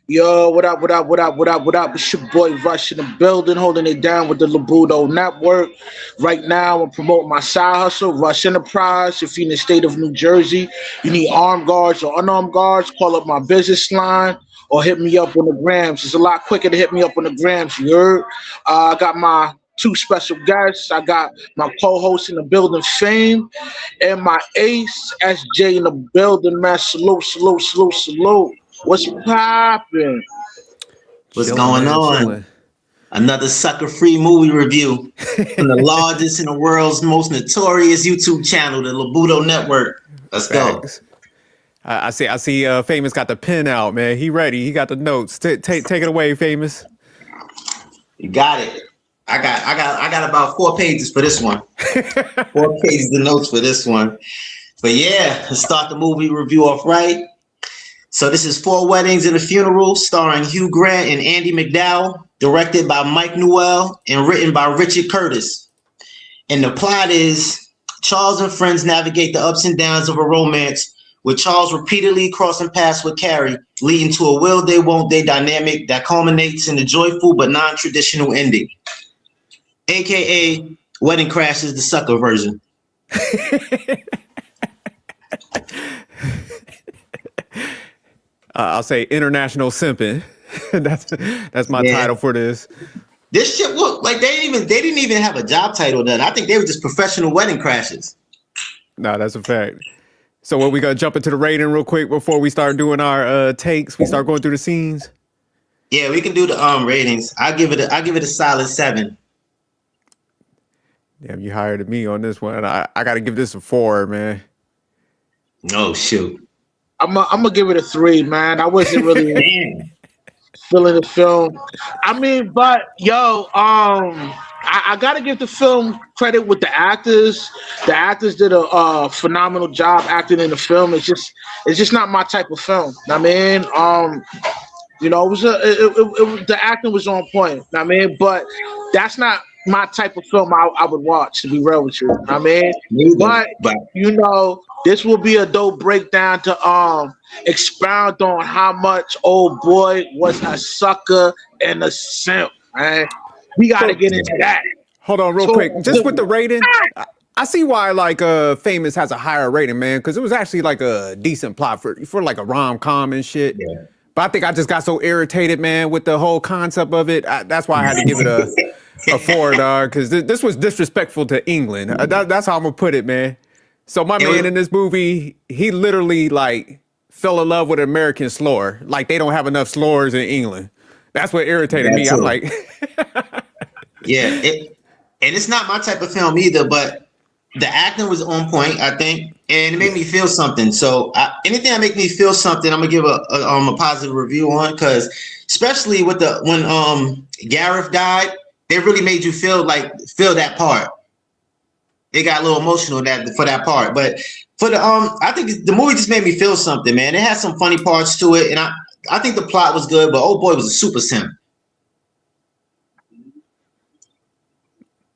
Yo, what up, what up, what up, what up, what up? It's your boy Rush in the building, holding it down with the Labudo Network. Right now, I'm promoting my side hustle, Rush Enterprise. If you're in the state of New Jersey, you need armed guards or unarmed guards, call up my business line or hit me up on the grams. It's a lot quicker to hit me up on the grams, you heard? I got my two special guests. I got my co-host in the building, Fame, and my ace, SJ, in the building, man. Salute, salute, salute, salute. What's poppin'? What's Chilling, going man, on? chilling. Another sucker-free movie review from the largest and the world's most notorious YouTube channel, the Labudo Network. Let's go. Facts. I see. Famous got the pen out, man. He ready. He got the notes. Take it away, Famous. You got it. I got about 4 pages for this one. 4 pages of notes for this one. But yeah, let's start the movie review off right. So this is Four Weddings and a Funeral, starring Hugh Grant and Andy McDowell, directed by Mike Newell and written by Richard Curtis. And the plot is Charles and friends navigate the ups and downs of a romance, with Charles repeatedly crossing paths with Carrie, leading to a will they won't they dynamic that culminates in a joyful but non-traditional ending. AKA Wedding Crashers, the sucker version. I'll say international simping. that's my title for this. This shit look like they didn't even have a job title then. I think they were just professional wedding crashers. No, that's a fact. So what, we gonna jump into the rating real quick before we start doing our takes? We start going through the scenes. Yeah, we can do the ratings. I give it a solid 7. Damn, you hired me on this one. I gotta give this a 4, man. Oh shoot. I'm gonna give it a 3, man. I wasn't really Damn. feeling the film. I mean, but yo, I gotta give the film credit with the actors. The actors did a phenomenal job acting in the film. It's just not my type of film. I mean, you know, the acting was on point. I mean, but that's not my type of film I would watch, to be real with you. I mean, but you know, this will be a dope breakdown to expound on how much old boy was a sucker and a simp, man. We gotta get into that. Hold on real quick. Just with the rating, I see why like Famous has a higher rating, man, because it was actually like a decent plot for like a rom-com and shit. Yeah. But I think I just got so irritated, man, with the whole concept of it. That's why I had to give it a 4, dog, because this was disrespectful to England. That's how I'm gonna put it, man. So my man in this movie, he literally like fell in love with an American slur. Like they don't have enough slurs in England. That's what irritated me. I'm like, yeah, and it's not my type of film either, but the acting was on point, I think, and it made me feel something. So anything that make me feel something, I'm gonna give a positive review on, because especially with when Gareth died, they really made you feel that part. It got a little emotional for that part, but for the I think the movie just made me feel something, man. It had some funny parts to it, and I think the plot was good, but old boy was a super simp.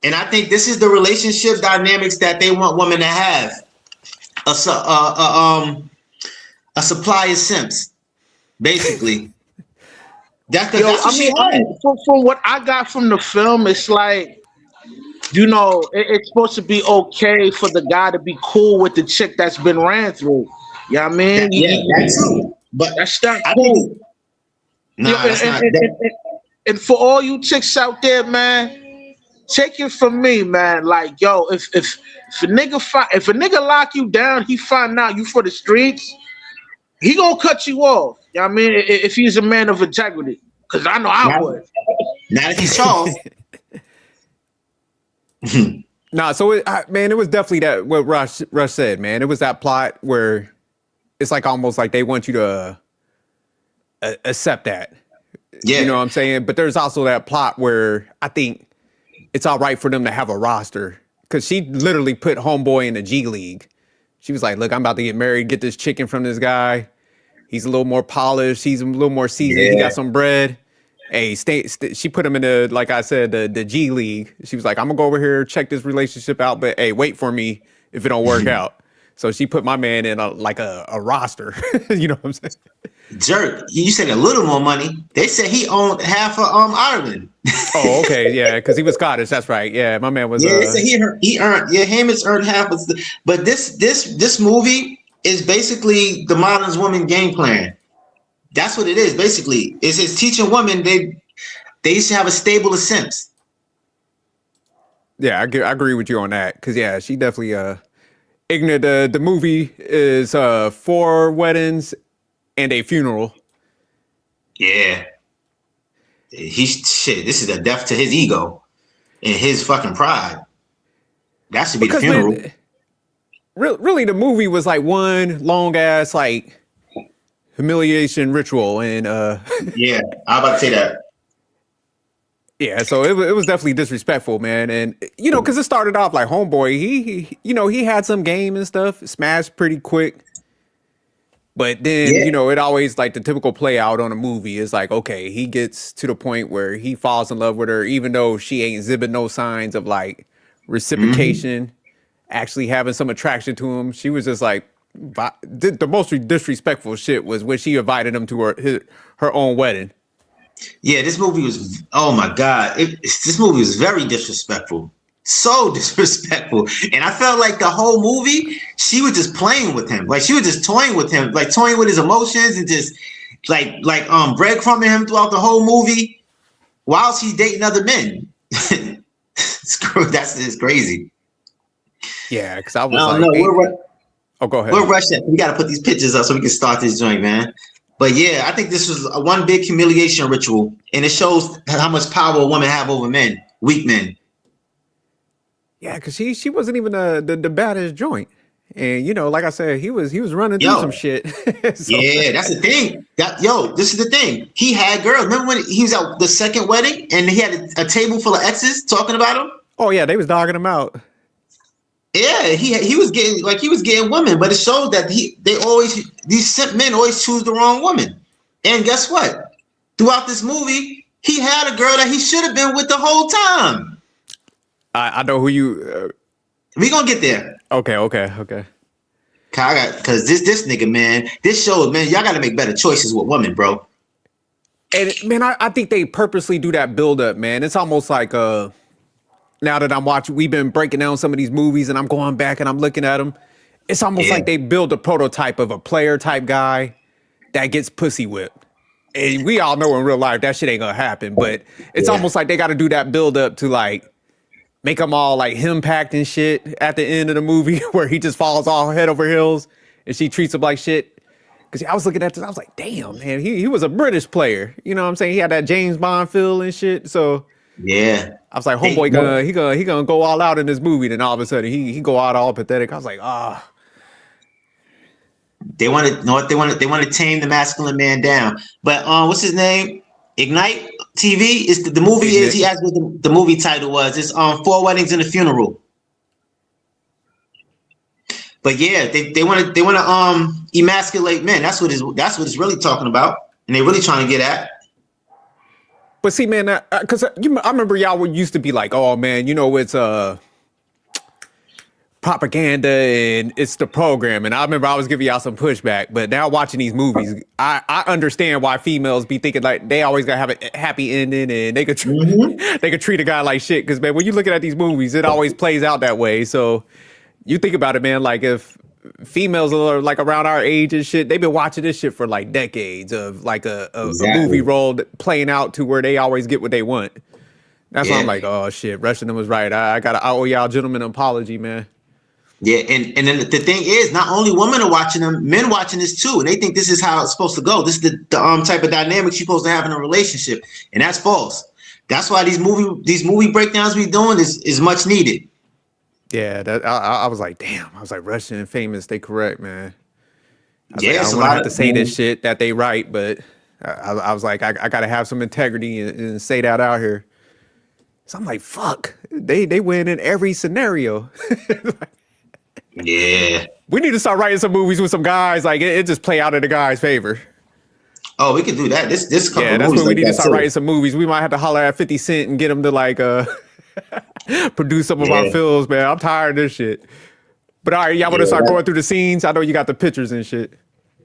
And I think this is the relationship dynamics that they want women to have. A supply of simps, basically. That's from what I got from the film, it's like, you know, it's supposed to be okay for the guy to be cool with the chick that's been ran through. You know what I mean? Yeah, that's true. But that's not cool. And for all you chicks out there, man, take it from me, man. Like, yo, if a nigga lock you down, he find out you for the streets, he gonna cut you off. You know what I mean? If he's a man of integrity. Because I know I would. Not if he's Charles. Nah, so man, it was definitely that what Rush said, man. It was that plot where it's like almost like they want you to accept that. Yeah. You know what I'm saying? But there's also that plot where I think it's all right for them to have a roster, because she literally put homeboy in the G League. She was like, look, I'm about to get married, get this chicken from this guy. He's a little more polished. He's a little more seasoned. Yeah. He got some bread. Hey, she put him in the, like I said, the G League. She was like, I'm gonna go over here, check this relationship out, but hey, wait for me if it don't work out. So she put my man in a roster. You know what I'm saying? Jerk, you said a little more money. They said he owned half of Ireland. Oh, okay, yeah, because he was Scottish. That's right. Yeah, my man was. Yeah, they said he earned. Yeah, Hamish earned half of the. But this movie is basically the modern woman game plan. That's what it is. Basically, it's teaching women they used to have a stable of simps. Yeah, I agree with you on that. Because yeah, she definitely ignorant. The movie is 4 weddings and a funeral. Yeah. This is a death to his ego and his fucking pride. That should be the funeral. Man, really, the movie was like one long ass like humiliation ritual, and yeah, I'm about to say that. Yeah, so it was definitely disrespectful, man, and you know, because it started off like homeboy, he had some game and stuff, smashed pretty quick. But then, you know, it always like the typical play out on a movie is like, okay, he gets to the point where he falls in love with her, even though she ain't exhibit no signs of like reciprocation, actually having some attraction to him. She was just like, the most disrespectful shit was when she invited him to her own wedding. Yeah, this movie was, oh my God. This movie was very disrespectful. So disrespectful. And I felt like the whole movie, she was just playing with him. Like she was just toying with him, like toying with his emotions and just like breadcrumbing him throughout the whole movie while she's dating other men. That's crazy. Yeah, because I was go ahead. We're rushing. We got to put these pictures up so we can start this joint, man. But yeah, I think this was one big humiliation ritual. And it shows how much power a woman have over men, weak men. Yeah, because she wasn't even the baddest joint. And, you know, like I said, he was running through some shit. So, yeah, that's the thing. This is the thing. He had girls. Remember when he was at the second wedding and he had a table full of exes talking about him? Oh, yeah, they was dogging him out. Yeah, he was getting women, but it shows that these simp men always choose the wrong woman. And guess what? Throughout this movie, he had a girl that he should have been with the whole time. I know who you. We gonna get there. Okay. Because this nigga, man, this shows, man, y'all gotta make better choices with women, bro. And man, I think they purposely do that build up, man. It's almost like now that I'm watching, we've been breaking down some of these movies, and I'm going back and I'm looking at them. It's almost like they build a prototype of a player type guy that gets pussy whipped. And we all know in real life that shit ain't gonna happen, but it's almost like they got to do that build up to like make them all like him packed and shit at the end of the movie where he just falls all head over heels and she treats him like shit. Because I was looking at this, I was like, damn, man, he was a British player. You know what I'm saying? He had that James Bond feel and shit. So yeah, I was like, homeboy, he gonna go all out in this movie. Then all of a sudden he go out all pathetic. I was like, They want to tame the masculine man down. But what's his name? Ignite TV is the movie is he asked what the movie title was. It's 4 Weddings and a Funeral. But yeah, they want to emasculate men. That's what it's really talking about, and they're really trying to get at. But see, man, because I remember y'all used to be like, oh man, you know, it's propaganda and it's the program. And I remember I was giving y'all some pushback, but now watching these movies, I understand why females be thinking like they always gotta have a happy ending and they could treat a guy like shit. Because man, when you're looking at these movies, it always plays out that way. So you think about it, man, like if females are like around our age and shit, they've been watching this shit for like decades of like a movie role playing out to where they always get what they want. That's why I'm like, oh shit, Rushton was right. I owe y'all gentlemen an apology, man. Yeah, and then the thing is, not only women are watching them, men watching this too, and they think this is how it's supposed to go. This is the type of dynamics you're supposed to have in a relationship, and that's false. That's why these movie breakdowns we doing is much needed. Yeah, I was like, damn. I was like, Rushton and Famous, they correct, man. I don't want to have to say this shit that they right, but I was like, I got to have some integrity and say that out here. So I'm like, fuck, they win in every scenario. Yeah. We need to start writing some movies with some guys. Like it just play out in the guy's favor. Oh, we can do that. This yeah, that's what we need to start writing some movies. We might have to holler at 50 Cent and get him to like produce some of our films, man. I'm tired of this shit. But all right, y'all want to start going through the scenes? I know you got the pictures and shit.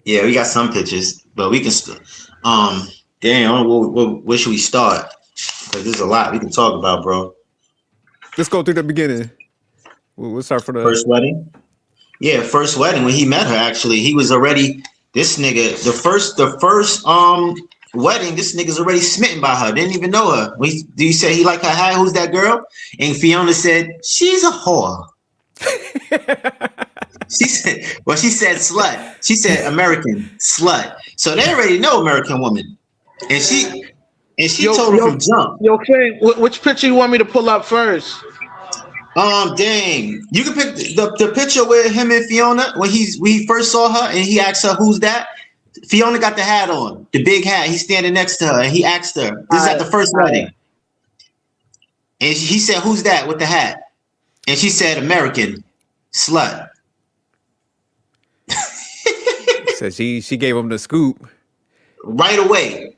Yeah, we got some pictures, but we can. Damn, where should we start? Because there's a lot we can talk about, bro. Let's go through the beginning. We'll start for the first wedding. Yeah, first wedding when he met her. Actually, he was already this nigga. The first wedding. This nigga's already smitten by her. Didn't even know her. Do you say he liked her hat? Who's that girl? And Fiona said she's a whore. She said slut. She said American slut. So they already know American woman. And she told him from jump. Yo, King, which picture you want me to pull up first? Dang. You can pick the picture with him and Fiona when he first saw her and he asked her who's that. Fiona got the hat on, the big hat. He's standing next to her and he asked her. This is at the first wedding. And he said, "Who's that with the hat?" And she said, "American slut." So she gave him the scoop right away.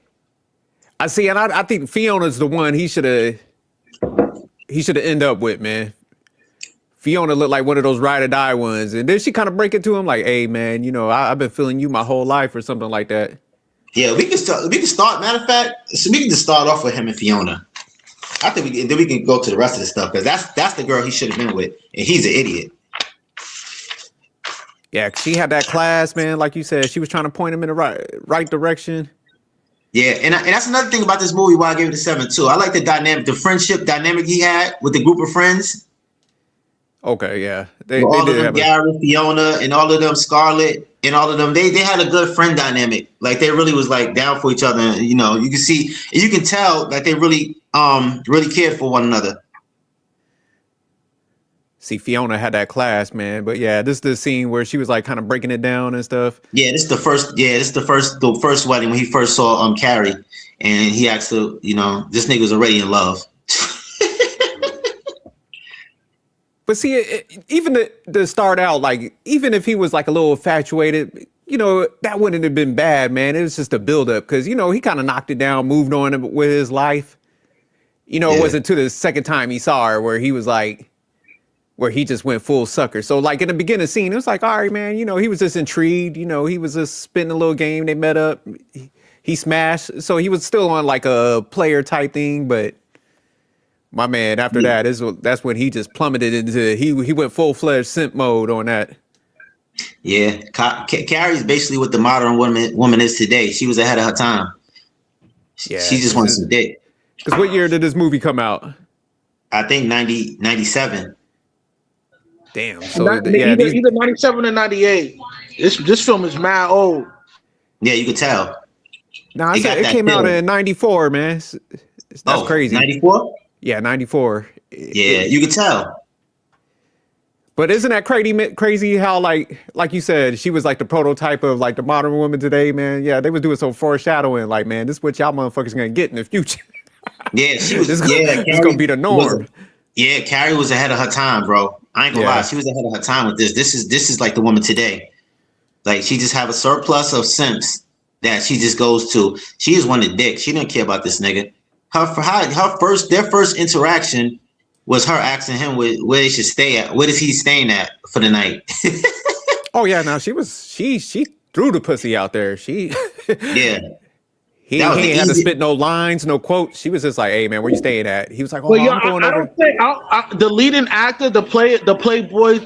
I see, and I think Fiona's the one he should have end up with, man. Fiona looked like one of those ride or die ones, and then she kind of break it to him like, "Hey, man, you know, I've been feeling you my whole life," or something like that. Yeah, we can start. Matter of fact, so we can just start off with him and Fiona. I think then we can go to the rest of the stuff because that's the girl he should have been with, and he's an idiot. Yeah, she had that class, man. Like you said, she was trying to point him in the right direction. Yeah, and that's another thing about this movie why I gave it a 7 too. I like the friendship dynamic he had with the group of friends. Okay, yeah. All of them, Gary, Fiona, and all of them, Scarlett, and all of them, they had a good friend dynamic. Like they really was like down for each other. You know, you can tell that they really cared for one another. See, Fiona had that class, man. But yeah, this is the scene where she was like kind of breaking it down and stuff. Yeah, this is the first wedding when he first saw Carrie, and he asked her, you know, this nigga was already in love. But see, even to start out, like, even if he was like a little infatuated, you know, that wouldn't have been bad, man. It was just a buildup because, you know, he kind of knocked it down, moved on with his life. You know, It wasn't to the second time he saw her where he was like, where he just went full sucker. So like in the beginning scene, it was like, all right, man, you know, he was just intrigued. You know, he was just spitting a little game. They met up. He smashed. So he was still on like a player type thing, but my man, after that's when he just plummeted into he went full-fledged simp mode on that. Yeah, Carrie's basically what the modern woman is today. She was ahead of her time. Yeah, she just wants some dick. Because what year did this movie come out? I think 97. Damn. So either 97 or 98. This film is mad old. Yeah, you could tell. No, it came out in 94, man. That's crazy. 94? Yeah, 94. Yeah, you could tell. But isn't that crazy how like you said, she was like the prototype of like the modern woman today, man? Yeah, they was doing some foreshadowing, like, man, this is what y'all motherfuckers gonna get in the future. Yeah, she was. It's gonna be the norm. Carrie was ahead of her time, bro. I ain't gonna lie, she was ahead of her time with this. This is like the woman today. Like she just have a surplus of simps that she just goes to. She just wanted dick. She didn't care about this nigga. Their first interaction was her asking him where they should stay at. Where is he staying at for the night? Oh yeah, no, she threw the pussy out there. He ain't had to spit no lines, no quotes. She was just like, "Hey man, where you staying at?" He was like, "Oh, I'm going over." Don't think the leading actor, the playboy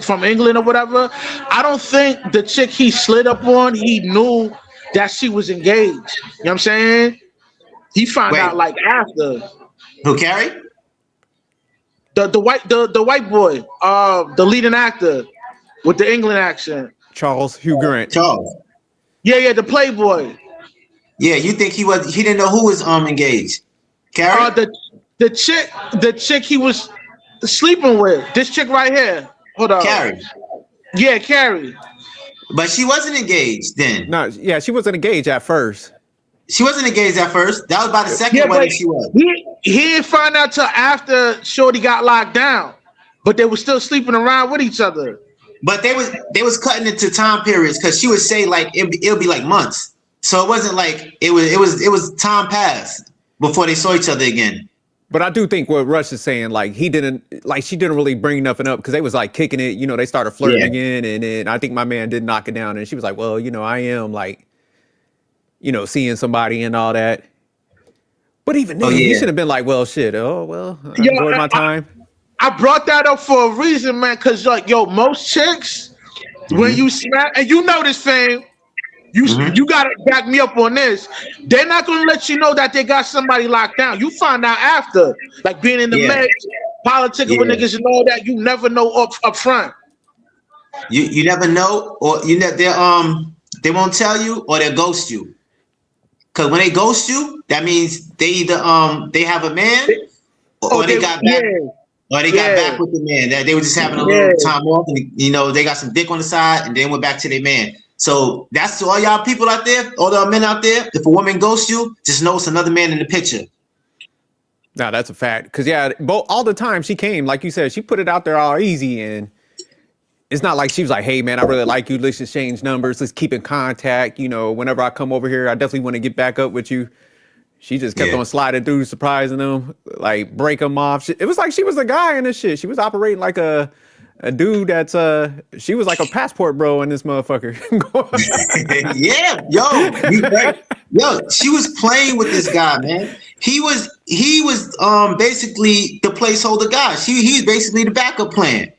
from England or whatever. I don't think the chick he slid up on, he knew that she was engaged. You know what I'm saying? He found out like after. Who, Carrie? The white boy, the leading actor with the England accent. Charles Hugh Grant. Charles. Yeah, the playboy. Yeah, you think he didn't know who was engaged? Carrie? The chick he was sleeping with. This chick right here. Hold on. Carrie. Yeah, Carrie. But she wasn't engaged then. No, yeah, she wasn't engaged at first. She wasn't engaged at first. That was by the second wedding she was. He didn't find out till after Shorty got locked down. But they were still sleeping around with each other. But they was cutting into time periods because she would say like it'll be like months. So it wasn't like it was time passed before they saw each other again. But I do think what Rush is saying, like she didn't really bring nothing up because they was like kicking it. You know, they started flirting again, and then I think my man did knock it down, and she was like, "Well, you know, I am like, you know, seeing somebody and all that." But even then, he should have been like, "Well, shit. Oh, well, I enjoyed my time." I brought that up for a reason, man. Cause like, yo, most chicks, when you smack, and you know this thing, you gotta back me up on this. They're not gonna let you know that they got somebody locked down. You find out after, like being in the mix, politicking with niggas and all that. You never know up front. You never know, or they won't tell you, or they'll ghost you. Cause when they ghost you, that means they either they have a man, or they got back. Or they got back with the man. That they were just having a little time off, and you know they got some dick on the side, and then went back to their man. So that's to all y'all people out there, all the men out there. If a woman ghosts you, just know it's another man in the picture. No, that's a fact. Cause all the time she came, like you said, she put it out there all easy, and it's not like she was like, "Hey man, I really like you. Let's exchange numbers. Let's keep in contact. You know, whenever I come over here, I definitely want to get back up with you." She just kept on sliding through, surprising them, like break them off. It was like she was a guy in this shit. She was operating like a dude that's she was like a passport bro in this motherfucker. She was playing with this guy, man. He was basically the placeholder guy. He's basically the backup plan.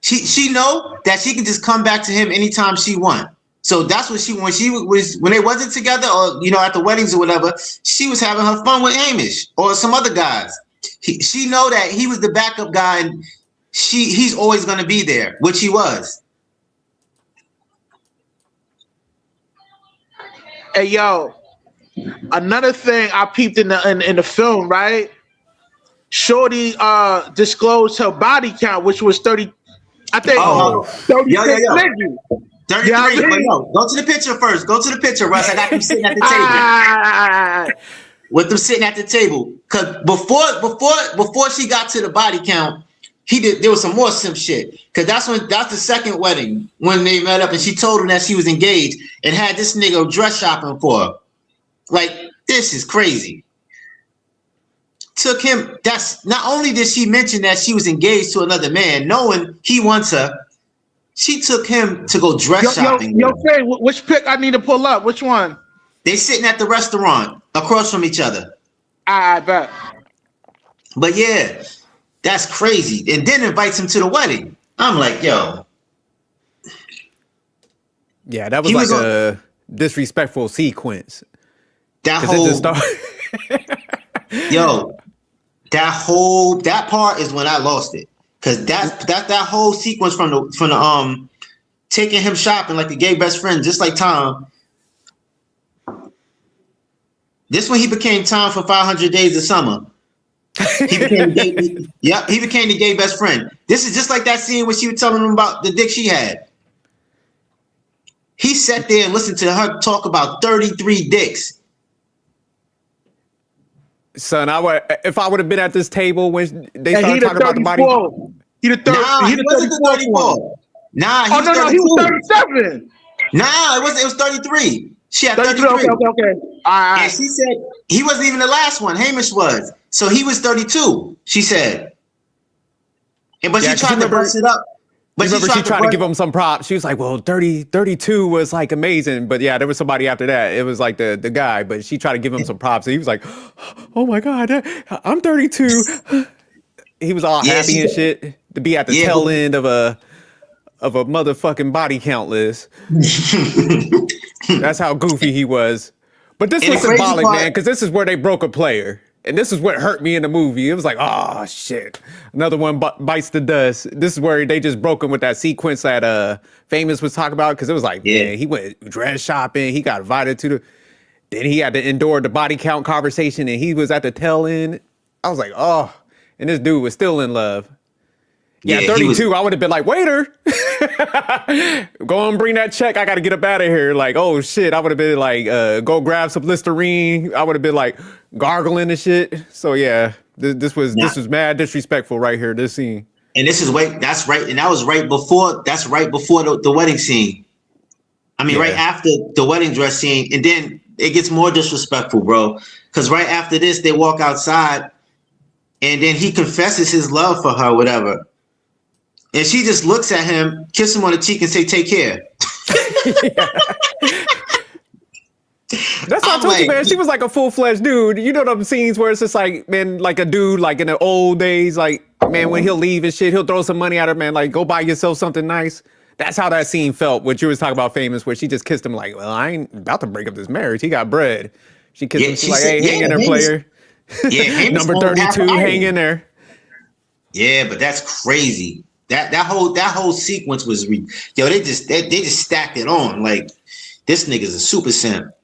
She know that she can just come back to him anytime she want. So that's what when they wasn't together, or you know, at the weddings or whatever, she was having her fun with Hamish or some other guys. She know that he was the backup guy, and he's always gonna be there, which he was. Hey yo, another thing I peeped in the film, right? Shorty disclosed her body count, which was 30. I think 36 niggas. 33. Yeah, but no, go to the picture first. Go to the picture, Russ. I got them sitting at the table. With them sitting at the table. Cause before she got to the body count, there was some more simp shit. Cause that's the second wedding when they met up, and she told him that she was engaged and had this nigga dress shopping for her. Like, this is crazy. Took him. That's not only did she mention that she was engaged to another man, knowing he wants her. She took him to go dress shopping. Yo, Faye, which pic I need to pull up? Which one? They sitting at the restaurant across from each other. I bet. But yeah, that's crazy. And then invites him to the wedding. I'm like, yo. Yeah, that was a disrespectful sequence. That part is when I lost it. Cause that whole sequence from the taking him shopping like the gay best friend, just like Tom. This when he became Tom for 500 Days of Summer. He became the gay best friend. This is just like that scene when she was telling him about the dick she had. He sat there and listened to her talk about 33 dicks. Son, if I would have been at this table when they started talking about the body. He wasn't the 34. Nah, he was 37. Nah, it was 33. She had 33. Okay. All right. And she said he wasn't even the last one. Hamish was. So he was 32, she said. But she tried to bust it up. But she tried to give him some props. She was like, well, 32 was like amazing. But yeah, there was somebody after that. It was like the guy, but she tried to give him some props. And he was like, oh my God, I'm 32. He was all happy and shit to be at the tail end of a motherfucking body count list. That's how goofy he was. But this was symbolic, man, because this is where they broke a player. And this is what hurt me in the movie. It was like, oh, shit. Another one bites the dust. This is where they just broke him with that sequence that Famous was talking about. Because it was like, man, he went dress shopping. He got invited to then he had to endure the body count conversation. And he was at the tail end. I was like, oh. And this dude was still in love. Yeah, 32, I would have been like, waiter, go and bring that check. I got to get up out of here. Like, oh, shit. I would have been like, go grab some Listerine. I would have been like gargling and shit. So, yeah, this was mad disrespectful right here, this scene. And that's right. And that was right before the wedding scene. I mean, right after the wedding dress scene. And then it gets more disrespectful, bro. Because right after this, they walk outside and then he confesses his love for her, whatever. And she just looks at him, kiss him on the cheek, and say, "Take care." That's what I told you, man. She was like a full-fledged dude. You know them scenes where it's just like, man, like a dude, like in the old days, like, man, when he'll leave and shit, he'll throw some money at her, man, like, go buy yourself something nice. That's how that scene felt, what you was talking about, Famous, where she just kissed him like, well, I ain't about to break up this marriage. He got bread. She kissed him. She's like, hey, hang in there, player. Yeah, number 32, hang in there. Yeah, but that's crazy. That whole sequence was they just stacked it on. Like, this nigga's a super simp.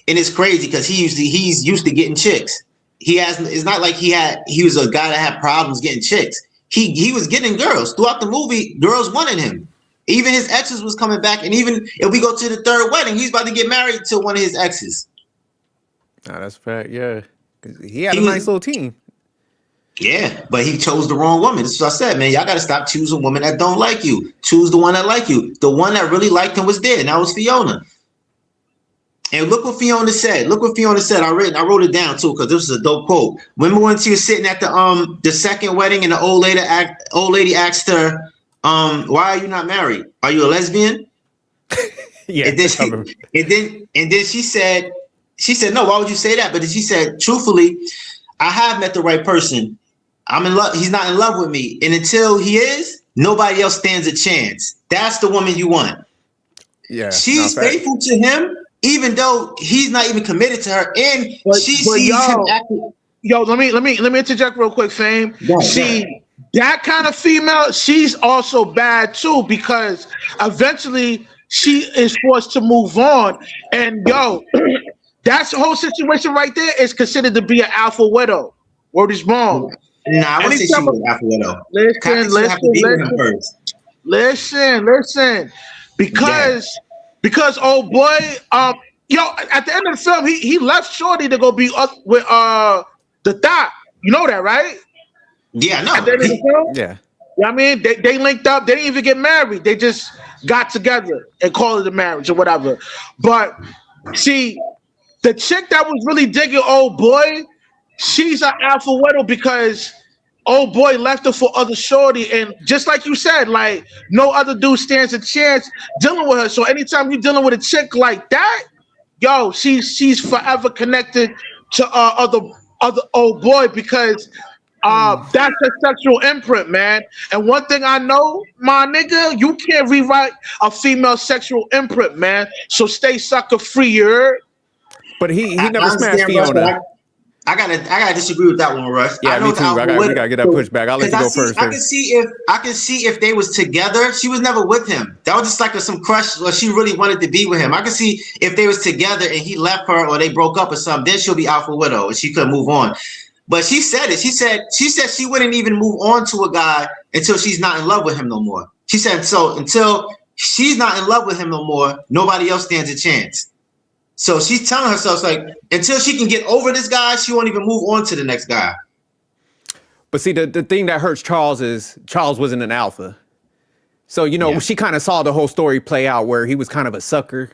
And it's crazy because he's used to getting chicks. It's not like he was a guy that had problems getting chicks. He was getting girls throughout the movie. Girls wanted him. Even his exes was coming back. And even if we go to the third wedding, he's about to get married to one of his exes. Oh, that's fact. Yeah, he had a nice little team. Yeah, but he chose the wrong woman. That's what I said, man. Y'all got to stop choosing women that don't like you. Choose the one that like you. The one that really liked him was there, and that was Fiona. And look what Fiona said. I wrote it down too because this is a dope quote. Remember when she was sitting at the second wedding and the old lady asked her, "Why are you not married? Are you a lesbian?" Yeah. And then she said, "No, why would you say that?" But then she said, "Truthfully, I have met the right person. I'm in love. He's not in love with me, and until he is, nobody else stands a chance. That's the woman you want." Yeah, she's faithful to him. Even though he's not even committed to her, and she sees him acting. Yo, let me interject real quick, Fame. See, that kind of female, she's also bad too, because eventually she is forced to move on. And yo, that's the whole situation right there is considered to be an alpha widow. Word is wrong. Nah, I wouldn't say she was an alpha widow. Listen. Because old boy, yo, at the end of the film, he left Shorty to go be with the Thot. You know that, right? Yeah, no. At the end of the film? Yeah. You know what I mean? They linked up. They didn't even get married. They just got together and called it a marriage or whatever. But see, the chick that was really digging old boy, she's an alpha widow because old boy left her for other shorty, and just like you said, like no other dude stands a chance dealing with her. So anytime you're dealing with a chick like that, yo, she's forever connected to other old boy because that's a sexual imprint, man. And one thing I know, my nigga, you can't rewrite a female sexual imprint, man. So stay sucker free, you heard? But he never smashed Fiona. I gotta disagree with that one, Rush. Yeah, me too. We gotta get that pushback. I'll let you go first. I can see if they was together. She was never with him. That was just like some crush, or she really wanted to be with him. I can see if they was together and he left her, or they broke up or something. Then she'll be alpha widow, and she couldn't move on. But she said it. She said she wouldn't even move on to a guy until she's not in love with him no more. She said so until she's not in love with him no more, nobody else stands a chance. So she's telling herself, like, until she can get over this guy, she won't even move on to the next guy. But see, the thing that hurts Charles is Charles wasn't an alpha. So, you know, she kind of saw the whole story play out where he was kind of a sucker.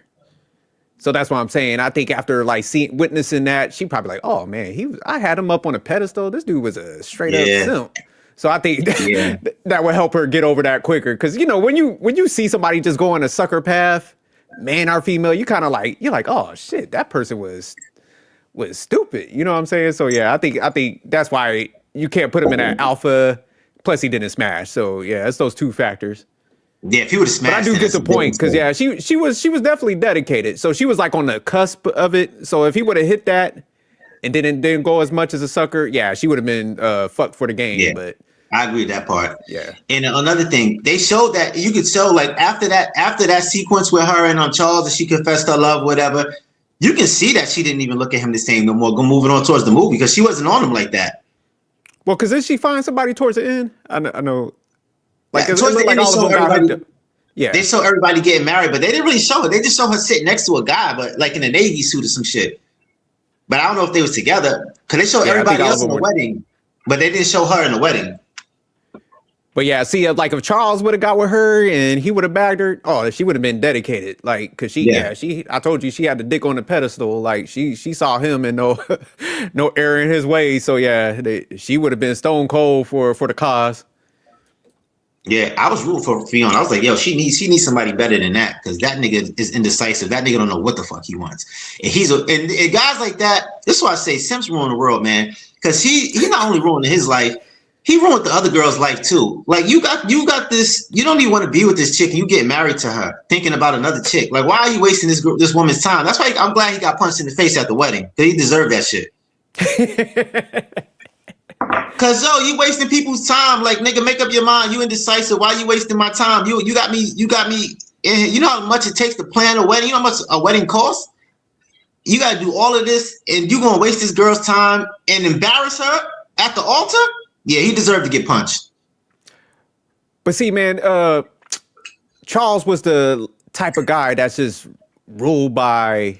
So that's what I'm saying. I think after like witnessing that, she probably like, oh man, I had him up on a pedestal. This dude was a straight up simp. So I think that would help her get over that quicker. Cause you know, when you see somebody just go on a sucker path, man or female, you're like, oh shit, that person was stupid. You know what I'm saying? So yeah, I think that's why you can't put him in that alpha. Plus he didn't smash. So yeah, it's those two factors. Yeah, if he would have smashed. But I do get the point because yeah, she was definitely dedicated. So she was like on the cusp of it. So if he would have hit that and didn't go as much as a sucker, yeah, she would have been fucked for the game. Yeah. But I agree with that part. Yeah. And another thing, they showed that you could show like after that sequence with her and Charles, and she confessed her love, whatever. You can see that she didn't even look at him the same no more. Moving on towards the movie because she wasn't on him like that. Well, because then she find somebody towards the end. I know. Like yeah, towards the end, they show everybody getting married, but they didn't really show it. They just show her sitting next to a guy, but like in a Navy suit or some shit. But I don't know if they was together because they show everybody else in the wedding, but they didn't show her in the wedding. But yeah, see, like if Charles would have got with her and he would have bagged her, oh, she would have been dedicated. Like, cause I told you she had the dick on the pedestal. Like she saw him and no, no error in his ways. So yeah, she would have been stone cold for the cause. Yeah, I was rooting for Fiona. I was like, yo, she needs somebody better than that because that nigga is indecisive. That nigga don't know what the fuck he wants. And and guys like that. This is why I say Simps ruin the world, man. Because he not only ruining his life. He ruined the other girl's life too. Like you got this. You don't even want to be with this chick, and you get married to her, thinking about another chick. Like, why are you wasting this woman's time? That's why I'm glad he got punched in the face at the wedding. Cause he deserved that shit. Cause you wasting people's time. Like, nigga, make up your mind. You indecisive. Why are you wasting my time? You got me. You know how much it takes to plan a wedding. You know how much a wedding costs. You gotta do all of this, and you gonna waste this girl's time and embarrass her at the altar. Yeah, he deserved to get punched. But see, man, Charles was the type of guy that's just ruled by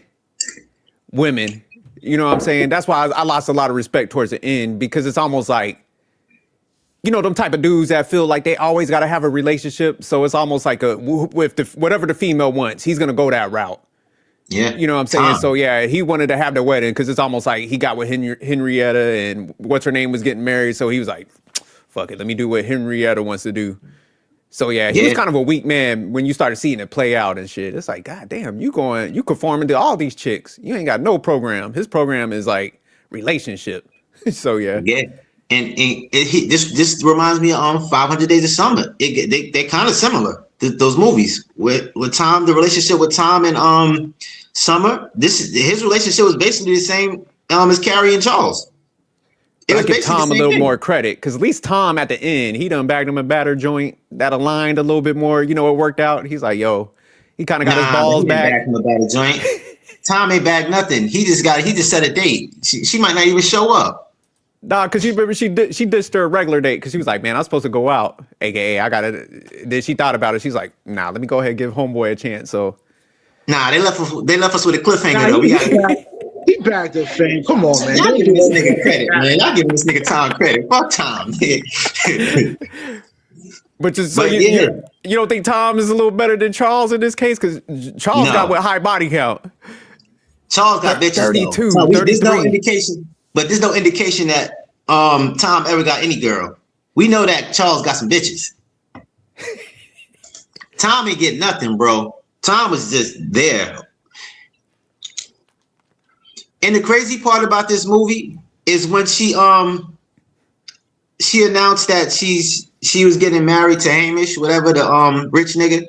women. You know what I'm saying? That's why I lost a lot of respect towards the end, because it's almost like, you know, them type of dudes that feel like they always got to have a relationship. So it's almost like whatever the female wants, he's going to go that route. Yeah. You know what I'm saying? So yeah, he wanted to have the wedding because it's almost like he got with Henrietta and what's her name was getting married. So he was like, fuck it, let me do what Henrietta wants to do. So yeah, he was kind of a weak man when you started seeing it play out and shit. It's like, God damn, you conforming to all these chicks. You ain't got no program. His program is like relationship. So yeah. Yeah. And this reminds me of 500 Days of Summer. They're kind of similar. Those movies with Tom, the relationship with Tom and Summer. His relationship was basically the same as Carrie and Charles. I give Tom a little more credit because at least Tom at the end, he done bagged him a batter joint that aligned a little bit more. You know, it worked out. He's like, yo, he kind of got his balls back. Him a batter joint. Tom ain't bagged nothing. He just set a date. She might not even show up. Nah, because she ditched her regular date because she was like, man, I was supposed to go out. AKA, I got it. Then she thought about it. She's like, nah, let me go ahead and give homeboy a chance. So, nah, they left us with a cliffhanger though. He bagged the thing. Come on, man. Y'all giving this nigga credit, man. Y'all giving this nigga Tom credit. Fuck Tom. You don't think Tom is a little better than Charles in this case? Because Charles got what high body count. Charles got bitches 32, though. 33. There's no indication. But there's no indication that Tom ever got any girl. We know that Charles got some bitches. Tom ain't get nothing, bro. Tom was just there. And the crazy part about this movie is when she announced that she was getting married to Hamish, whatever, the rich nigga.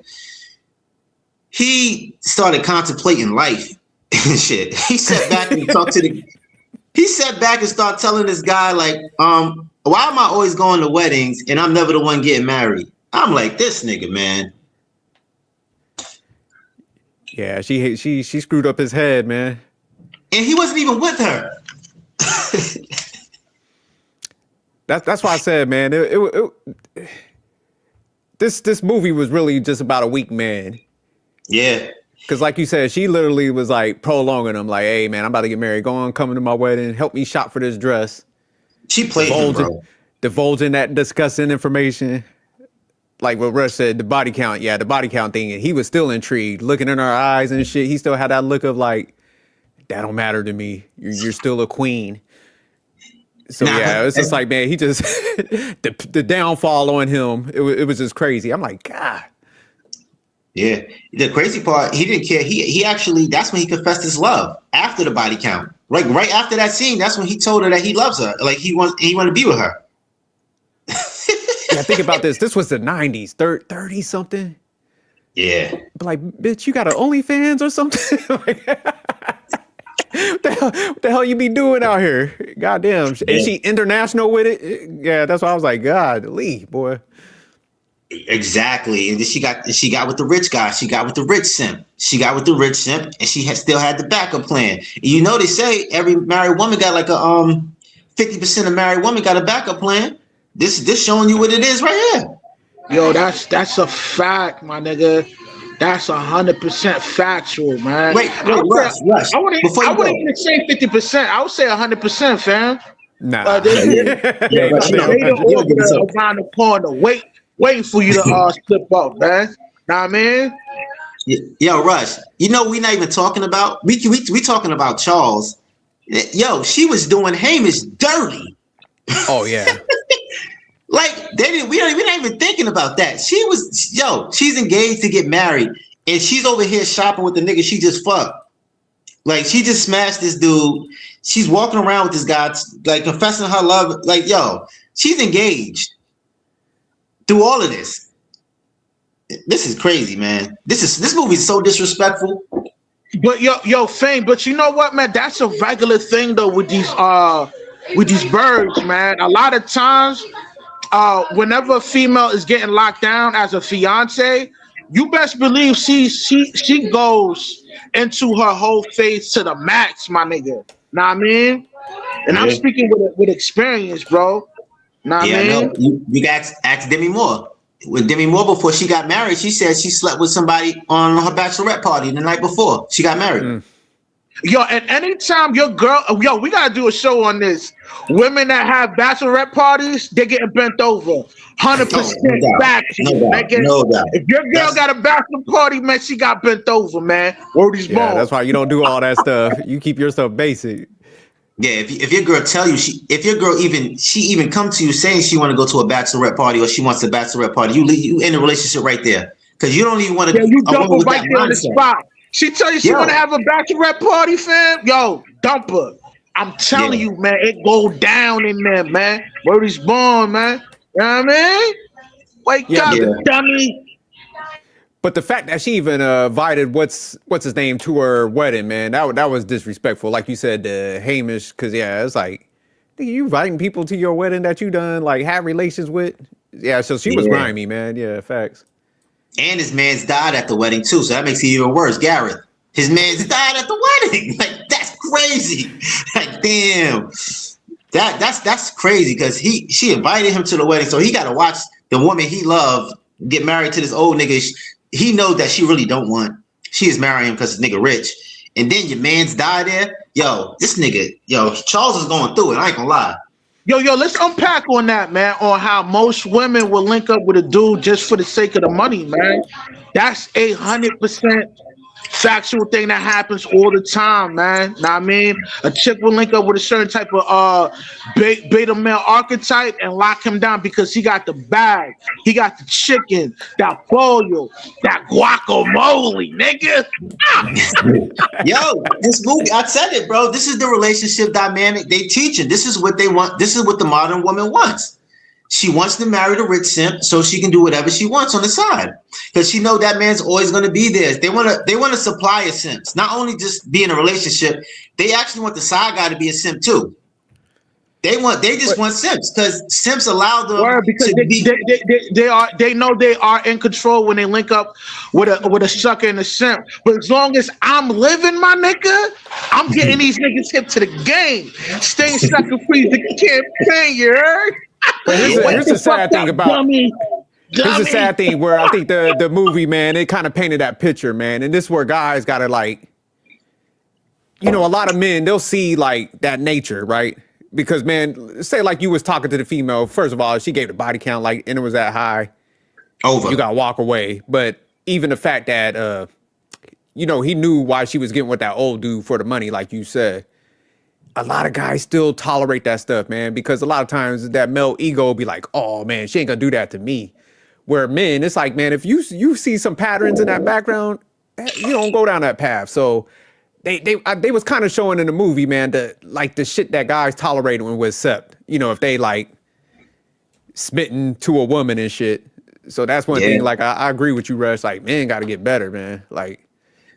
He started contemplating life and shit. He sat back and started telling this guy, like, why am I always going to weddings and I'm never the one getting married? I'm like, this nigga, man. Yeah, she screwed up his head, man. And he wasn't even with her. That's why I said, man, this movie was really just about a weak man. Yeah. Because like you said, she literally was like prolonging him, like, hey, man, I'm about to get married. Go on, come to my wedding. Help me shop for this dress. She played him, bro. Divulging that disgusting information. Like what Rush said, the body count. Yeah, the body count thing. And he was still intrigued, looking in her eyes and shit. He still had that look of like, that don't matter to me. You're still a queen. So yeah, it's just like, man, he just, the downfall on him, it was just crazy. I'm like, God. Yeah. The crazy part, he didn't care. He actually, that's when he confessed his love after the body count. Like right after that scene, that's when he told her that he loves her. Like he wanted to be with her. Yeah, think about this. This was the 90s, 30 something. Yeah. But like, bitch, you got an OnlyFans or something? Like, what the hell you be doing out here? Goddamn. Yeah. Is she international with it? Yeah, that's why I was like, God, Lee, boy. Exactly. And then she got with the rich guy. She got with the rich simp. And she still had the backup plan. And you know, they say every married woman got like a 50% of married women got a backup plan. This showing you what it is right here. Yo, that's a fact, my nigga. That's 100% factual, man. Rush. I wouldn't even say 50%. I would say 100%, fam. Nah. They but you know, over there around the corner, waiting for you to slip up, man. Know what I mean? Yo, Rush, you know we not even talking about we talking about Charles. Yo, she was doing Hamish dirty. Oh yeah. Like we're not even thinking about that. She's engaged to get married, and she's over here shopping with the nigga she just fucked. Like she just smashed this dude. She's walking around with this guy, like confessing her love. Like, yo, she's engaged through all of this. This is crazy, man. This movie is so disrespectful. But yo, Fame. But you know what, man? That's a regular thing though with these birds, man. A lot of times, whenever a female is getting locked down as a fiance, you best believe she goes into her whole face to the max, my nigga. Know what I mean? And I'm speaking with experience, bro. Know what I mean? No, you got ask Demi Moore. With Demi Moore, before she got married, she said she slept with somebody on her bachelorette party the night before she got married. Yo, and anytime your girl, we gotta do a show on this. Women that have bachelorette parties, they're getting bent over. 100% back. No doubt. If your girl got a bachelor party, man, she got bent over, man. Word is born. That's why you don't do all that stuff. You keep your stuff basic. Yeah, if your girl tell you if your girl even come to you saying she want to go to a bachelorette party or she wants a bachelorette party, you end a relationship right there because you don't even want to. Yeah, you dump her right there on the spot. She tell you she want to have a bachelorette party, fam. Yo, dump her. I'm telling you, man, it go down in there, man. Word is born, man. You know what I mean? Wake up, dummy. But the fact that she even invited what's his name to her wedding, man, that was disrespectful. Like you said, Hamish, because it's like, you inviting people to your wedding that you done like have relations with. Yeah, so she was grimy, man. Yeah, facts. And his man's died at the wedding too, so that makes it even worse. Gareth, his man's died at the wedding. Like that's crazy. Like damn, that's crazy because she invited him to the wedding, so he got to watch the woman he loved get married to this old nigga. He knows that she really don't want. She is marrying him because this nigga rich. And then your man's died there. Yo, this nigga, Charles is going through it. I ain't gonna lie. Yo, let's unpack on that, man, on how most women will link up with a dude just for the sake of the money, man. That's 100% factual thing that happens all the time, man. Know what I mean? A chick will link up with a certain type of beta male archetype and lock him down because he got the bag, he got the chicken, that pollo, that guacamole, nigga. Yo, this movie, I said it, bro. This is the relationship dynamic they teaching. This is what they want. This is what the modern woman wants. She wants to marry the rich simp so she can do whatever she wants on the side because she know that man's always going to be there. They want to supply a simps, not only just be in a relationship. They actually want the side guy to be a simp too. They just want simps because simps allow them because to be. They know they are in control when they link up with a sucker and a simp. But as long as I'm living, my nigga, I'm getting these niggas hip to the game. Staying sucker free the campaign, you heard? But here's the sad thing about here's the sad thing where I think the movie, man, it kind of painted that picture, man. And this is where guys gotta like, a lot of men, they'll see like that nature, right? Because man, say like you was talking to the female, first of all, she gave the body count like and it was that high. Over. You gotta walk away. But even the fact that he knew why she was getting with that old dude for the money, like you said. A lot of guys still tolerate that stuff, man, because a lot of times that male ego will be like, oh, man, she ain't gonna do that to me. Where men, it's like, man, if you see some patterns in that background, you don't go down that path. So they was kind of showing in the movie, man, the shit that guys tolerated when was accept. If they like smitten to a woman and shit. So that's one thing. Like I agree with you, Rush. Like men got to get better, man. Like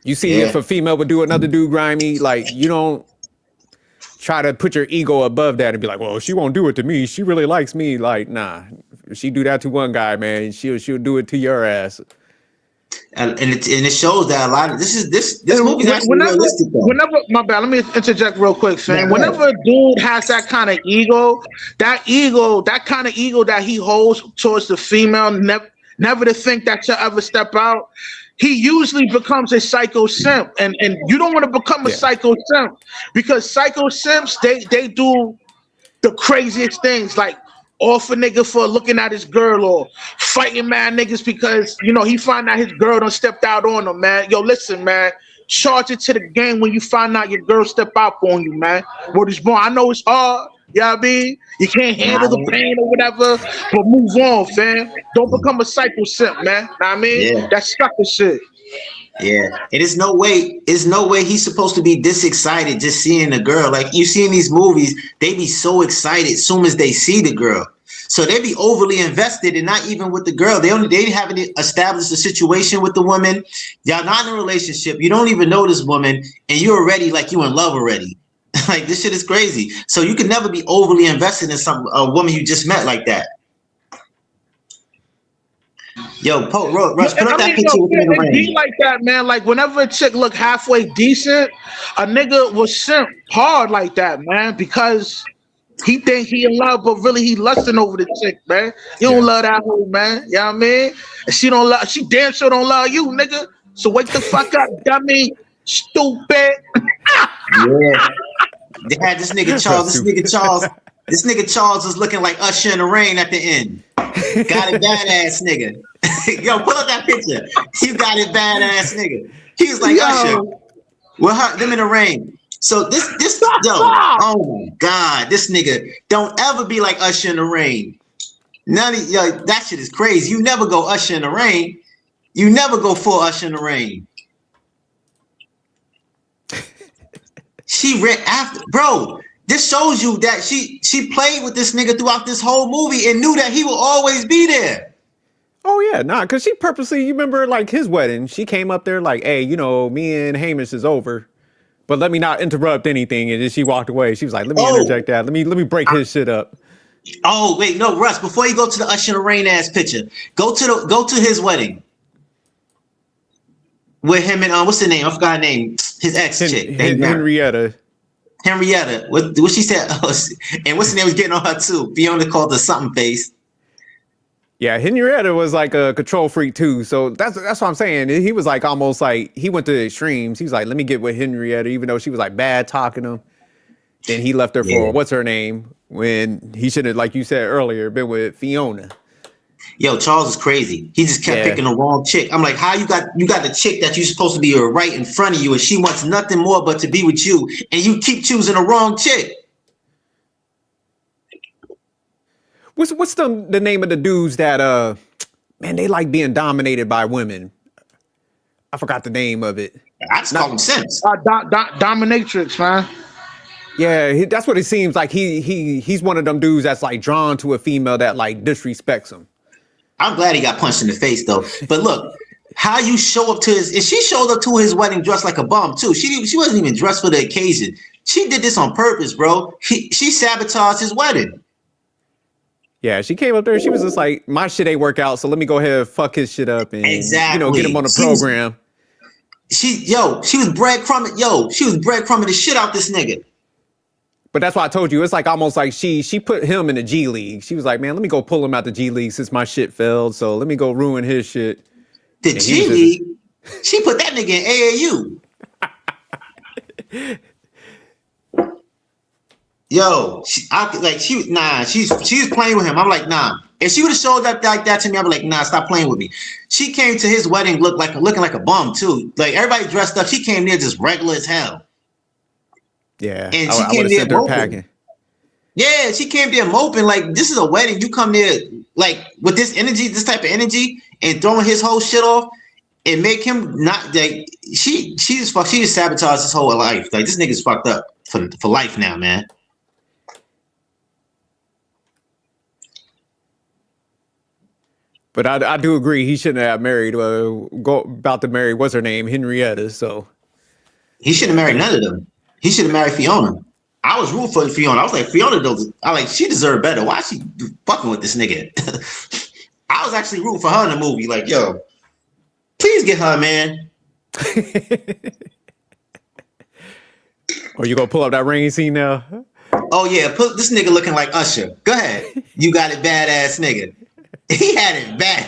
you see, if a female would do another dude grimy, like you don't try to put your ego above that and be like, well, she won't do it to me. She really likes me. Like, nah, if she do that to one guy, man, she'll do it to your ass. And it shows that a lot of this movie is actually realistic. Whenever my bad, let me interject real quick, fam. Whenever a dude has that kind of ego, that kind of ego that he holds towards the female, never to think that she'll ever step out. He usually becomes a psycho simp, and you don't want to become a psycho simp because psycho simps they do the craziest things, like off a nigga for looking at his girl or fighting mad niggas because, you know, he find out his girl done stepped out on him, man. Yo, listen, man. Charge it to the game when you find out your girl step out on you, man. Word is born. I know it's hard. You know what I mean? You can't handle the pain or whatever, but move on, fam. Don't become a psycho simp, man. Know what I mean? Yeah. That's sucker shit. Yeah, it is no way. It's no way he's supposed to be this excited just seeing the girl. Like you see in these movies, they be so excited as soon as they see the girl. So they be overly invested and not even with the girl. They haven't established a situation with the woman. Y'all not in a relationship. You don't even know this woman, and you're already like you in love already. Like this shit is crazy. So you can never be overly invested in a woman you just met like that. Yo, Russ, put up that picture with me. It be like that, man. Like whenever a chick look halfway decent, a nigga will simp hard like that, man, because he think he in love, but really he lusting over the chick, man. You don't love that hoe, man. You know what I mean? And she damn sure don't love you, nigga. So wake the fuck up, dummy, stupid. Yeah. They had this nigga Charles was looking like Usher in the Rain at the end. Got it, badass nigga. Yo, pull up that picture. You got it, badass nigga. He was like Usher. With them in the rain. So this yo, oh my God, this nigga don't ever be like Usher in the Rain. That shit is crazy. You never go Usher in the Rain. You never go full Usher in the Rain. She ran after, bro. This shows you that she played with this nigga throughout this whole movie and knew that he will always be there. Oh yeah, nah, because she purposely, you remember like his wedding, she came up there like, hey, you know, me and Hamish is over, but let me not interrupt anything. And then she walked away. She was like, let me interject that. Let me break his shit up. Oh, wait, no, Russ, before you go to the Usher in the Rain ass picture, go to his wedding. With him and what's the name? I forgot her name. His ex chick. Henrietta. What she said, and what's the name was getting on her too. Fiona called her something face. Yeah, Henrietta was like a control freak too. So that's what I'm saying. He was like almost like he went to the extremes. He was like, let me get with Henrietta, even though she was like bad talking to him. Then he left her for what's her name when he should have, like you said earlier, been with Fiona. Yo, Charles is crazy. He just kept picking the wrong chick. I'm like, how you got the chick that you're supposed to be right in front of you, and she wants nothing more but to be with you, and you keep choosing the wrong chick. What's the name of the dudes that man, they like being dominated by women? I forgot the name of it. I just call them simps. Dominatrix, man. Yeah, that's what it seems like. He's one of them dudes that's like drawn to a female that like disrespects him. I'm glad he got punched in the face though. But look, how you show up to his, and she showed up to his wedding dressed like a bum too. She wasn't even dressed for the occasion. She did this on purpose, bro. She sabotaged his wedding. Yeah, she came up there. She was just like, my shit ain't work out, so let me go ahead and fuck his shit up and get him on the program. She was breadcrumbing. She was breadcrumbing the shit out this nigga. But that's why I told you, it's like almost like she put him in the G League. She was like, man, let me go pull him out the G League since my shit failed. So let me go ruin his shit. The G League? She put that nigga in AAU. Yo, she was playing with him. I'm like, nah. If she would have showed up like that to me, I'd be like, nah, stop playing with me. She came to his wedding looking like a bum too. Like everybody dressed up. She came there just regular as hell. Yeah, and she came there moping. Yeah, she came there moping like this is a wedding. You come there like with this energy, this type of energy, and throwing his whole shit off and make him not like she just sabotaged his whole life. Like this nigga's fucked up for life now, man. But I do agree he shouldn't have married. About to marry what's her name, Henrietta. So he shouldn't have married none of them. He should have married Fiona. I was rooting for Fiona. I was like, she deserved better. Why is she fucking with this nigga? I was actually rooting for her in the movie. Like, yo, please get her, man. Or you gonna pull up that rain scene now? Oh yeah, put this nigga looking like Usher. Go ahead. You got it, badass nigga. He had it bad.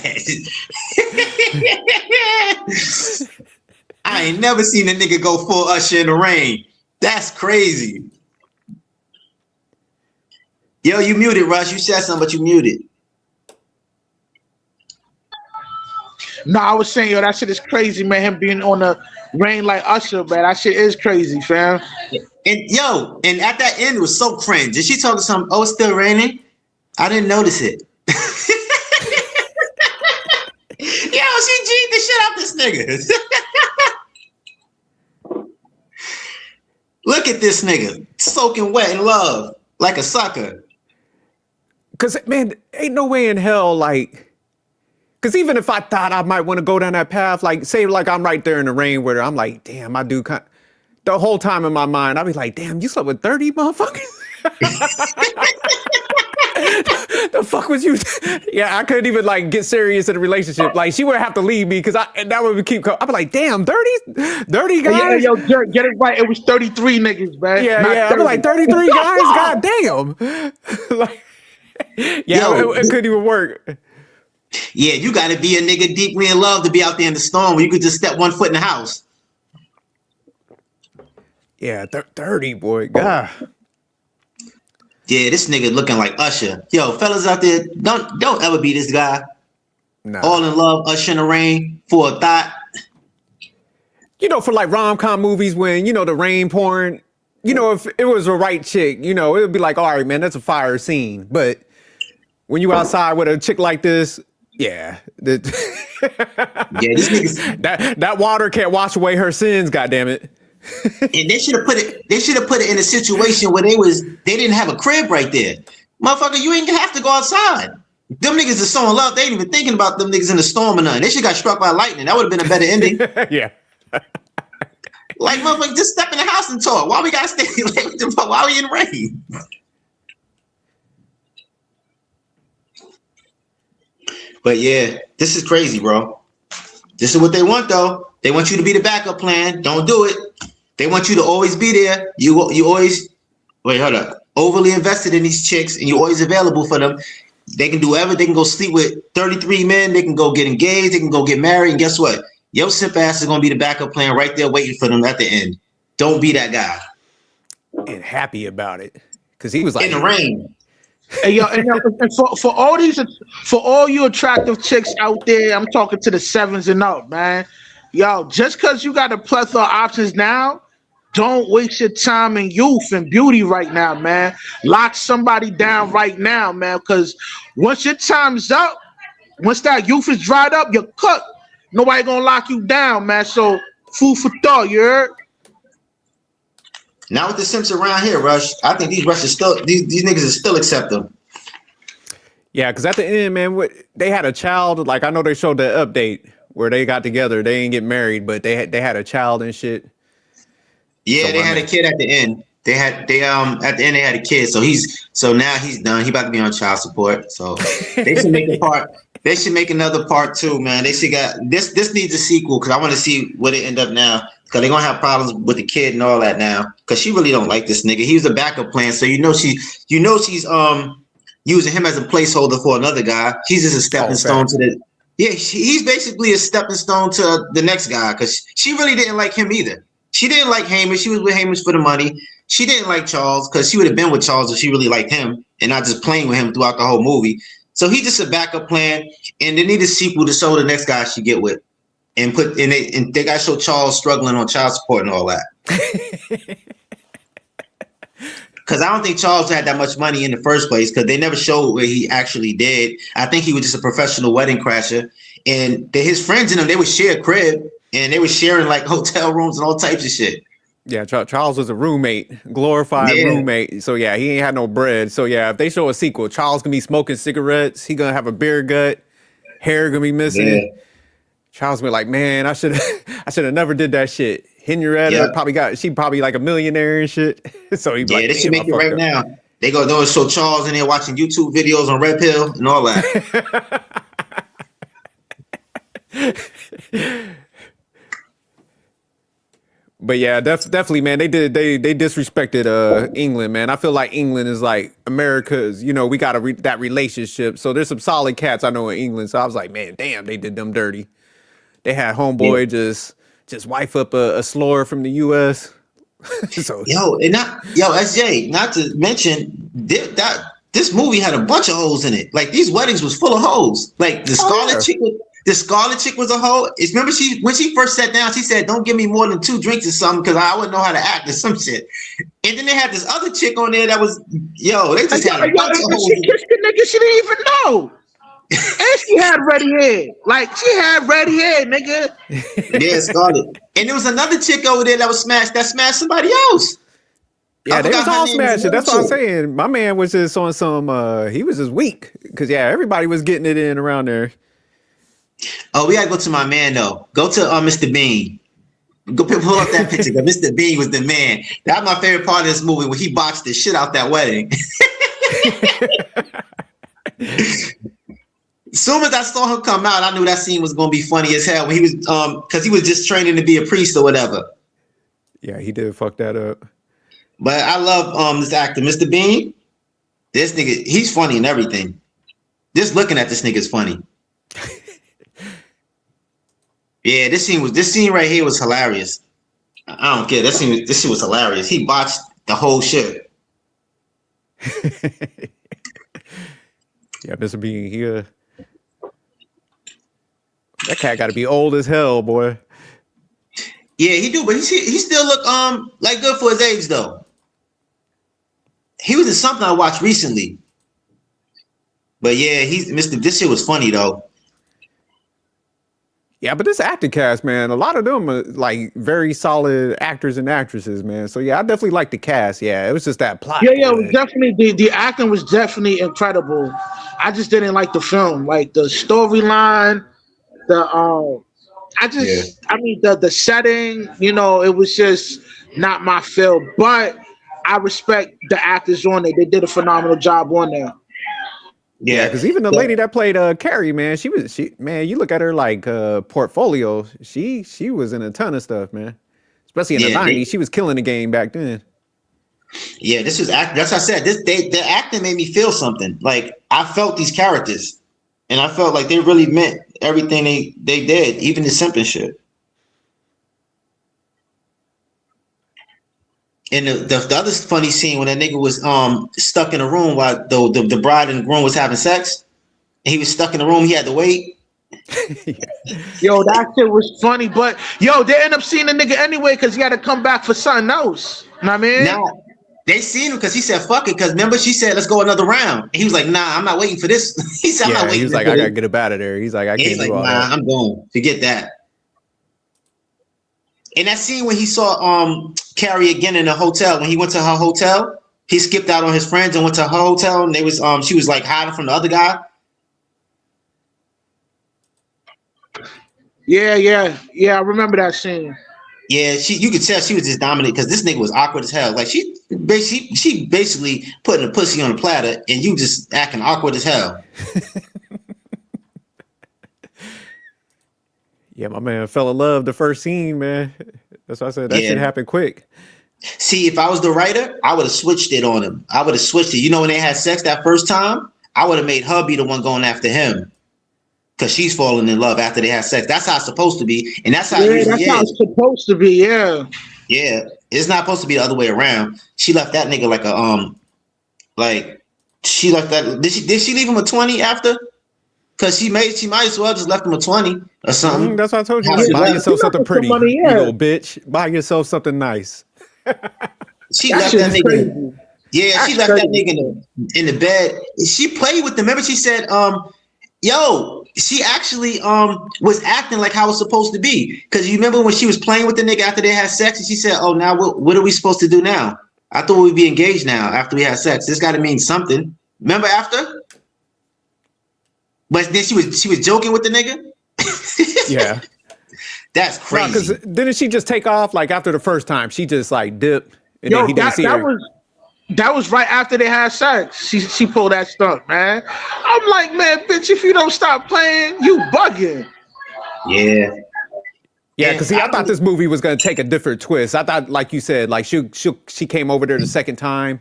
I ain't never seen a nigga go full Usher in the Rain. That's crazy. Yo, you muted, Rush. You said something, but you muted. No, I was saying, yo, that shit is crazy, man. Him being on the rain like Usher, man. That shit is crazy, fam. And at that end, it was so cringe. Did she talk to some? Oh, it's still raining. I didn't notice it. Yo, she G'd the shit out this nigga. Look at this nigga soaking wet in love like a sucker. Cause man, ain't no way in hell like. Cause even if I thought I might want to go down that path, like say like I'm right there in the rain with her, I'm like, damn, I do. The whole time in my mind, I'll be like, damn, you slept with 30 motherfuckers. The fuck was you? Yeah, I couldn't even like get serious in a relationship. Like she would have to leave me because that would keep. I'd be like, damn, 30 guys. Yeah, yo, Jerk, get it right. It was 33 niggas, man. Yeah, Not yeah. 30. I'd be like 33 guys. God damn. Like, yeah, it couldn't even work. Yeah, you got to be a nigga deeply in love to be out there in the storm where you could just step one foot in the house. Yeah, 30, boy. God. Yeah, this nigga looking like Usher. Yo, fellas out there, don't ever be this guy. Nah. All in love, Usher in the rain for a thought. You know, for like rom-com movies when, you know, the rain pouring, you know, if it was the right chick, you know, it would be like, all right, man, that's a fire scene. But when you outside with a chick like this, yeah. Yeah, this nigga. That water can't wash away her sins, goddammit. And they should have put it in a situation where they didn't have a crib right there. Motherfucker, you ain't have to go outside. Them niggas are so in love, they ain't even thinking about them niggas in the storm or nothing. They should got struck by lightning. That would have been a better ending. Yeah. Like, motherfucker, just step in the house and talk. Why we gotta stay like, why we in rain? But yeah, this is crazy, bro. This is what they want, though. They want you to be the backup plan. Don't do it. They want you to always be there. You always overly invested in these chicks, and you're always available for them. They can do whatever. They can go sleep with 33 men. They can go get engaged. They can go get married. And guess what? Your simp ass is gonna be the backup plan right there, waiting for them at the end. Don't be that guy. And happy about it, because he was like in the rain. Hey, yo, and for all you attractive chicks out there, I'm talking to the 7s and up, man. Yo, just because you got a plethora of options now, don't waste your time in youth and beauty right now, man. Lock somebody down right now, man, because once your time's up, once that youth is dried up, you're cooked. Nobody gonna lock you down, man. So food for thought, you heard? Now with the simps around here, Rush, I think these niggas is still accept them. Yeah, because at the end, man, they had a child. Like I know they showed the update where they got together. They didn't get married, but they had a child and shit. Yeah, so they had a kid at the end. At the end they had a kid. So now he's done. He about to be on child support. So they should make a part. They should make another part 2, man. They should got this. This needs a sequel because I want to see what it end up now. Because they're gonna have problems with the kid and all that now. Because she really don't like this nigga. He was a backup plan, so she's using him as a placeholder for another guy. He's just a stepping stone to the. Yeah, he's basically a stepping stone to the next guy. Because she really didn't like him either. She didn't like Hamish. She was with Hamish for the money. She didn't like Charles because she would have been with Charles if she really liked him and not just playing with him throughout the whole movie. So he's just a backup plan, and they need a sequel to show the next guy she get with, and they got to show Charles struggling on child support and all that. Because I don't think Charles had that much money in the first place. Because they never showed where he actually did. I think he was just a professional wedding crasher, and his friends and them, they would share a crib, and they were sharing like hotel rooms and all types of shit. Yeah, Charles was a roommate, glorified roommate. So yeah, he ain't had no bread. So yeah, if they show a sequel, Charles gonna be smoking cigarettes. He gonna have a beer gut, hair gonna be missing. Yeah. Charles be like, man, I should have never did that shit. Henrietta she probably like a millionaire and shit. So he they should make it right now. They go show Charles in there watching YouTube videos on Red Pill and all that. But yeah, definitely, man. They disrespected England, man. I feel like England is like America's. You know, we got that relationship. So there's some solid cats I know in England. So I was like, man, damn, they did them dirty. They had homeboy just wife up a slur from the U.S. So SJ, not to mention that this movie had a bunch of hoes in it. Like these weddings was full of hoes. Like the Scarlet chick was a hoe. Remember when she first sat down, she said, "Don't give me more than 2 drinks or something because I wouldn't know how to act or some shit." And then they had this other chick on there that was, they just had a bunch of hoes. She kissed the nigga she didn't even know. And she had red hair. Like she had red hair, nigga. Yeah, Scarlet. And there was another chick over there that smashed somebody else. Yeah, they was all smashing. That's what I'm saying. My man was just on some. He was just weak because everybody was getting it in around there. Oh, we gotta go to my man though. Go to Mr. Bean. Go pull up that picture. Mr. Bean was the man. That's my favorite part of this movie when he boxed the shit out that wedding. As soon as I saw him come out, I knew that scene was gonna be funny as hell when he was because he was just training to be a priest or whatever. Yeah, he did fuck that up. But I love this actor, Mr. Bean. This nigga, he's funny in everything. Just looking at this nigga is funny. Yeah, this scene right here was hilarious. I don't care. This shit was hilarious. He botched the whole shit. Yeah, Mr. Bean, that cat got to be old as hell, boy. Yeah, he do, but he still look like good for his age though. He was in something I watched recently. But yeah, this shit was funny though. Yeah, but this acting cast, man, a lot of them are like very solid actors and actresses, man. So yeah, I definitely like the cast. Yeah, it was just that plot. Yeah, it was definitely the acting was definitely incredible. I just didn't like the film, like the storyline, the setting, it was just not my feel. But I respect the actors on it. They did a phenomenal job on there. Yeah, because even the lady that played Carrie, man, she you look at her like portfolio, she was in a ton of stuff, man. Especially in the 90s, she was killing the game back then. Yeah, this was that's what I said. The acting made me feel something. Like I felt these characters, and I felt like they really meant everything they did, even the simping shit. And the other funny scene when that nigga was stuck in a room while the bride and the groom was having sex, and he was stuck in the room, he had to wait. Yo, that shit was funny, but they end up seeing the nigga anyway because he had to come back for something else. You know what I mean? Nah, they seen him because he said fuck it. Because remember she said let's go another round. And he was like, nah, I'm not waiting for this. He said I'm not waiting. He was like, I gotta get up out of there. He's like, I can't do all that. I'm going. Forget that. In that scene when he saw Carrie again in the hotel, when he went to her hotel, he skipped out on his friends and went to her hotel, and she was like hiding from the other guy. Yeah, I remember that scene. Yeah, you could tell she was just dominant because this nigga was awkward as hell. Like she basically putting a pussy on a platter, and you just acting awkward as hell. Yeah, my man fell in love the first scene, man. That's why I said that shit happened quick. See, if I was the writer, I would have switched it on him. I would have switched it. You know, when they had sex that first time, I would have made her be the one going after him. Because she's falling in love after they have sex. That's how it's supposed to be. And that's how it's supposed to be, yeah. Yeah. It's not supposed to be the other way around. She left that nigga she left that. Did she leave him a 20 after? Because she might as well just left him a 20 or something. That's what I told you. Like, buy yourself something pretty, you little bitch. Buy yourself something nice. She left that nigga. Crazy. Yeah, that's she left crazy. That nigga in the bed. She played with them. Remember, she said, she actually was acting like how it's supposed to be. Because you remember when she was playing with the nigga after they had sex, and she said, "Oh, now what are we supposed to do now? I thought we'd be engaged now after we had sex. This got to mean something." Remember after? But then she was joking with the nigga. Yeah, that's crazy. Because didn't she just take off like after the first time? She just like dipped, and then he didn't see her. That was right after they had sex. She pulled that stunt, man. I'm like, man, bitch, if you don't stop playing, you bugging. Yeah. Yeah, because I thought this movie was gonna take a different twist. I thought, like you said, like she came over there the second time.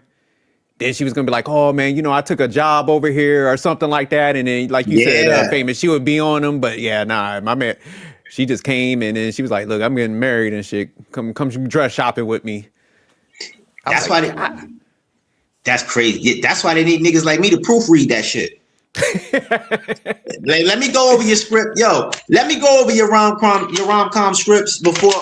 Then she was gonna be like, "Oh man, I took a job over here or something like that." And then, like you said, famous, she would be on them. But yeah, nah, my man, she just came and then she was like, "Look, I'm getting married and shit. Come dress shopping with me." That's That's crazy. Yeah, that's why they need niggas like me to proofread that shit. Like, let me go over your script, yo. Let me go over your rom-com scripts before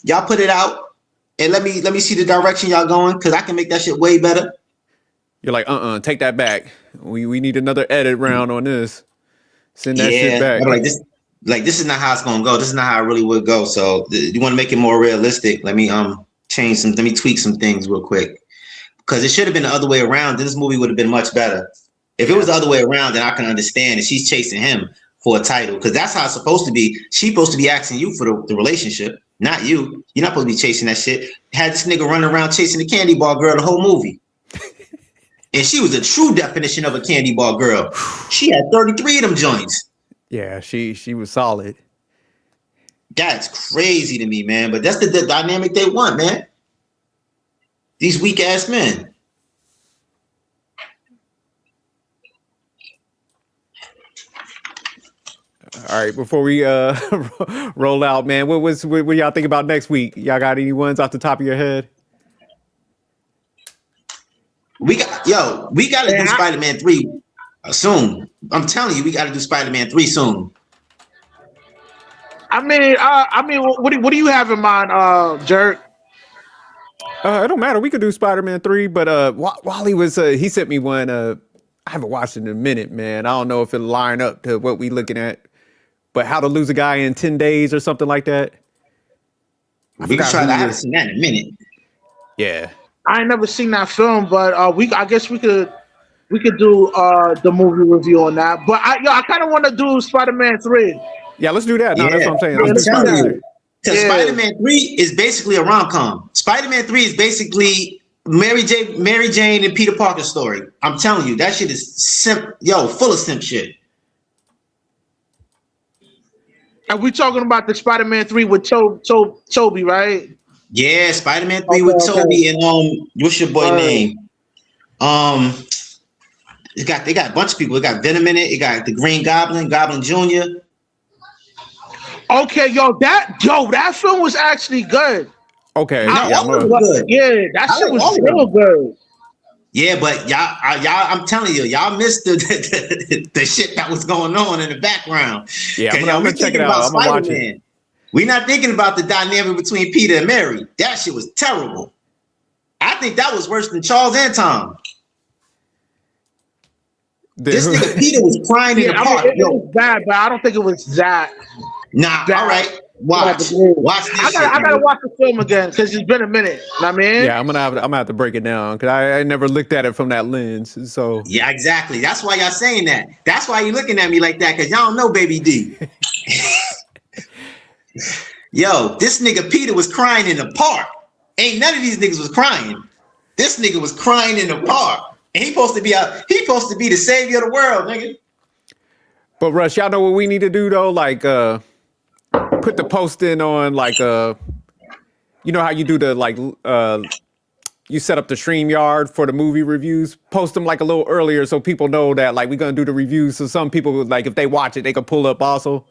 y'all put it out, and let me see the direction y'all going, because I can make that shit way better. You're like, take that back. We need another edit round on this. Send that shit back. I'm this is not how it's gonna go. This is not how it really would go. So you want to make it more realistic? Let me tweak some things real quick, because it should have been the other way around. Then this movie would have been much better. If it was the other way around, then I can understand that she's chasing him for a title, because that's how it's supposed to be. She's supposed to be asking you for the relationship, not you. You're not supposed to be chasing that shit. Had this nigga running around chasing the candy bar girl the whole movie. And she was a true definition of a candy bar girl. She had 33 of them joints. Yeah, she was solid. That's crazy to me, man. But that's the dynamic they want, man. These weak ass men. All right, before we roll out, man, what y'all think about next week? Y'all got any ones off the top of your head? We got to do Spider-Man 3 soon. I'm telling you, we got to do Spider-Man 3 soon. I mean, what do you have in mind, Jerk? It don't matter. We could do Spider-Man 3, but while he sent me one. I haven't watched it in a minute, man. I don't know if it'll line up to what we looking at. But How to Lose a Guy in 10 Days or something like that. We can try that. I haven't seen that in a minute. Yeah. I ain't never seen that film, but I guess we could do the movie review on that. But I kind of want to do Spider-Man 3. Yeah, let's do that. No, that's what I'm saying. Let's do Spider-Man 3. Because Spider-Man 3 is basically a rom-com. Spider-Man 3 is basically Mary Jane and Peter Parker story. I'm telling you, that shit is full of simp shit. And we talking about the Spider-Man 3 with Toby, right? Yeah, Spider-Man 3 with Toby and what's your boy name? They got a bunch of people. It got Venom in it. It got the Green Goblin, Goblin Jr. Okay, that film was actually good. Okay, good. Yeah, that shit was real good. Yeah, but y'all, I'm telling you, y'all missed the shit that was going on in the background. Yeah, I'm gonna check it out. I'm gonna watch it. We're not thinking about the dynamic between Peter and Mary. That shit was terrible. I think that was worse than Charles and Tom. This nigga Peter was crying in the park. It was bad, but I don't think it was that. Nah, bad. All right. Watch this. I gotta watch the film again because it's been a minute. You know what I mean? Yeah, I'm gonna have to break it down because I never looked at it from that lens. So yeah, exactly. That's why y'all saying that. That's why you looking at me like that, because y'all don't know Baby D. Yo, this nigga Peter was crying in the park. Ain't none of these niggas was crying. This nigga was crying in the park. And he supposed to be the savior of the world, nigga. But Rush, y'all know what we need to do though? Like put the post in on like you know how you do the like you set up the StreamYard for the movie reviews, post them like a little earlier so people know that like we're gonna do the reviews. So some people like if they watch it, they can pull up also.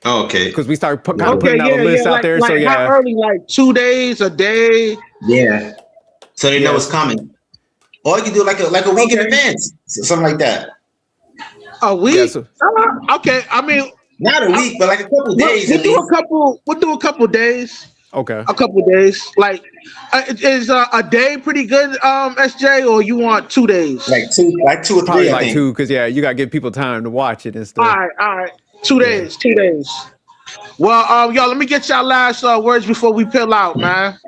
Oh, okay. Because we start putting out a list out there. So how early, like 2 days, a day. Yeah. So they know it's coming. Or you can do like a week in advance, something like that. A week? Yeah, so, okay. I mean, not a week, but like a couple days. We'll do a couple days. Okay. A couple days. Like, is a day pretty good, SJ, or you want 2 days? Like two or three. Probably like two, because you gotta give people time to watch it and stuff. All right. 2 days. 2 days. Well, y'all, let me get y'all last words before we peel out, man.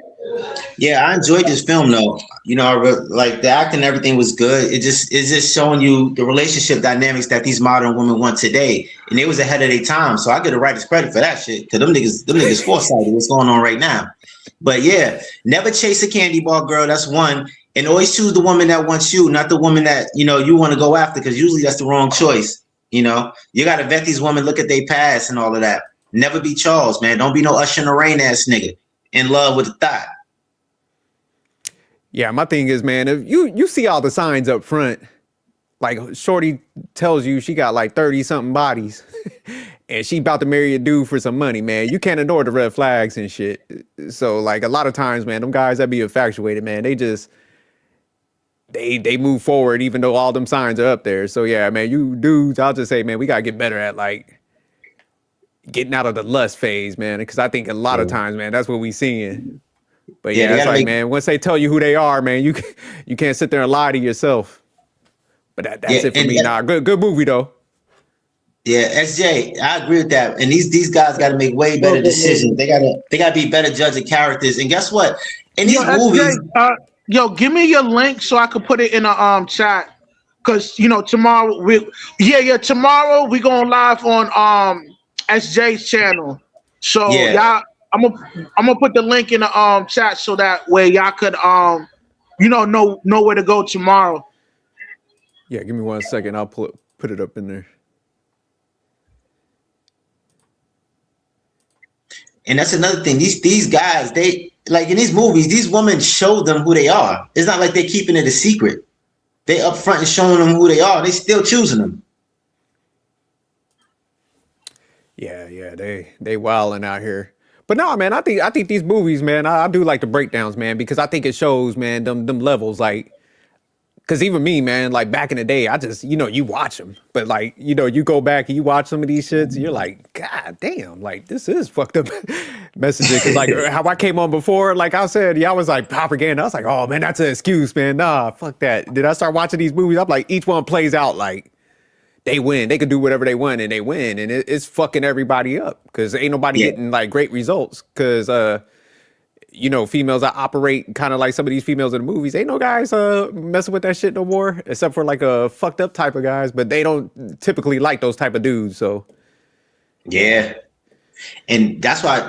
Yeah, I enjoyed this film though. You know, like the acting and everything was good. It's just showing you the relationship dynamics that these modern women want today. And they was ahead of their time. So I give the writers credit for that shit. Cause them niggas foresighted what's going on right now. But yeah, never chase a candy bar girl. That's one. And always choose the woman that wants you, not the woman that, you know, you want to go after, because usually that's the wrong choice. You know, you got to vet these women, look at their past and all of that. Never be Charles, man. Don't be no Usher in the Rain ass nigga in love with the thought. Yeah, my thing is, man, if you see all the signs up front, like Shorty tells you she got like 30 something bodies and she about to marry a dude for some money, man. You can't ignore the red flags and shit. So like a lot of times, man, them guys that be infatuated, man, they they move forward even though all them signs are up there. So yeah, man, you dudes, I'll just say, man, we gotta get better at like getting out of the lust phase, man. Because I think a lot of times, man, that's what we seeing. But yeah, it's like, man, once they tell you who they are, man, you can't sit there and lie to yourself. But that's it for me. Nah, good movie though. Yeah, SJ, I agree with that. And these guys got to make way better decisions. They gotta be better judging characters. And guess what? In these movies, give me your link so I can put it in the chat. Cause tomorrow tomorrow we going live on SJ's channel. So y'all, I'm gonna put the link in the chat so that way y'all could know where to go tomorrow. Yeah, give me 1 second. I'll put it up in there. And that's another thing. These guys, they like in these movies, these women show them who they are. It's not like they're keeping it a secret. They up front and showing them who they are. They still choosing them. Yeah, they wilding out here. But no, man, I think these movies, man, I do like the breakdowns, man, because I think it shows, man, them levels, like, because even me, man, like back in the day, I just, you watch them, but like, you go back and you watch some of these shits, and you're like, God damn, like this is fucked up messaging. Cause like how I came on before, like I said, I was like propaganda. I was like, oh man, that's an excuse, man. Nah, fuck that. Did I start watching these movies? I'm like, each one plays out like they win. They can do whatever they want and they win, and it's fucking everybody up because ain't nobody getting like great results because females that operate kind of like some of these females in the movies. Ain't no guys messing with that shit no more, except for like a fucked up type of guys, but they don't typically like those type of dudes. So yeah. And that's why,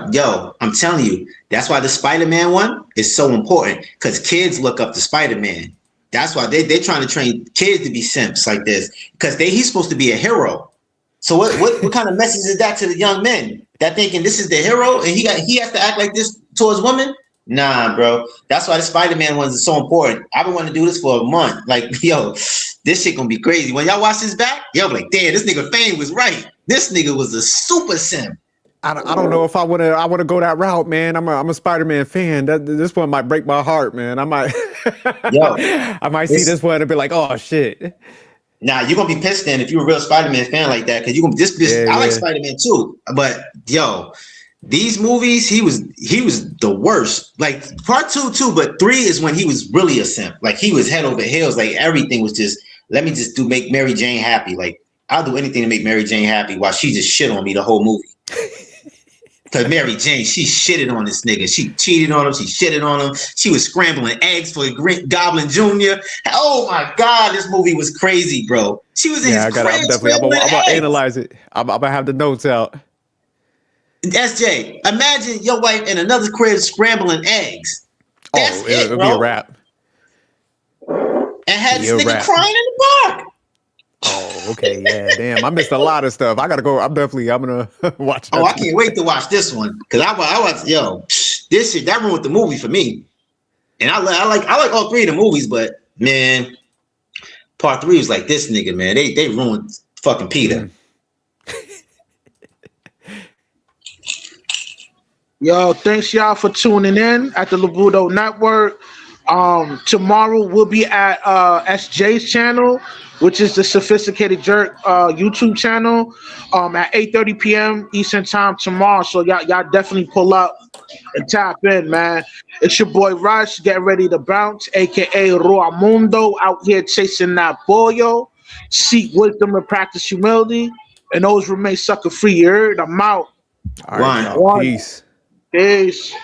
I'm telling you, that's why the Spider-Man one is so important because kids look up to Spider-Man. That's why they're trying to train kids to be simps like this because he's supposed to be a hero. So what kind of message is that to the young men that thinking this is the hero and he has to act like this towards women? Nah, bro. That's why the Spider-Man ones is so important. I've been wanting to do this for a month. Like, this shit gonna be crazy. When y'all watch this back, y'all be like, damn, this nigga Fame was right. This nigga was a super simp. I don't know if I want to go that route, man. I'm a Spider-Man fan. This one might break my heart, man. I might see this one and be like, oh shit. Nah, you're gonna be pissed then if you're a real Spider-Man fan like that, because you're gonna be I like Spider-Man too, but these movies, he was the worst. Like part 2 too, but 3 is when he was really a simp. Like he was head over heels. Like everything was just, let me just make Mary Jane happy. Like I'll do anything to make Mary Jane happy while she just shit on me the whole movie. Because Mary Jane, she shitted on this nigga. She cheated on him. She shitted on him. She was scrambling eggs for Green Goblin Jr. Oh my God, this movie was crazy, bro. She was in his crib. I'm gonna analyze it. I'm gonna have the notes out. SJ, imagine your wife in another crib scrambling eggs. It'll be a wrap. And had this nigga crying in the park. Oh, okay, yeah, damn. I missed a lot of stuff. I gotta go. I'm gonna watch. I can't wait to watch this one because I watch. This shit that ruined the movie for me. And I like all 3 of the movies, but man, part 3 was like this nigga, man. They ruined fucking Peter. Yo, thanks y'all for tuning in at the Labudo Network. Tomorrow we'll be at SJ's channel, which is the Sophisticated Jerk YouTube channel, at 8:30 p.m. Eastern Time tomorrow. So y'all definitely pull up and tap in, man. It's your boy Rush, getting ready to bounce, aka Roamundo, out here chasing that boyo. Seek wisdom and practice humility, and always remain sucker free. You heard? I'm out. All right, peace. Peace.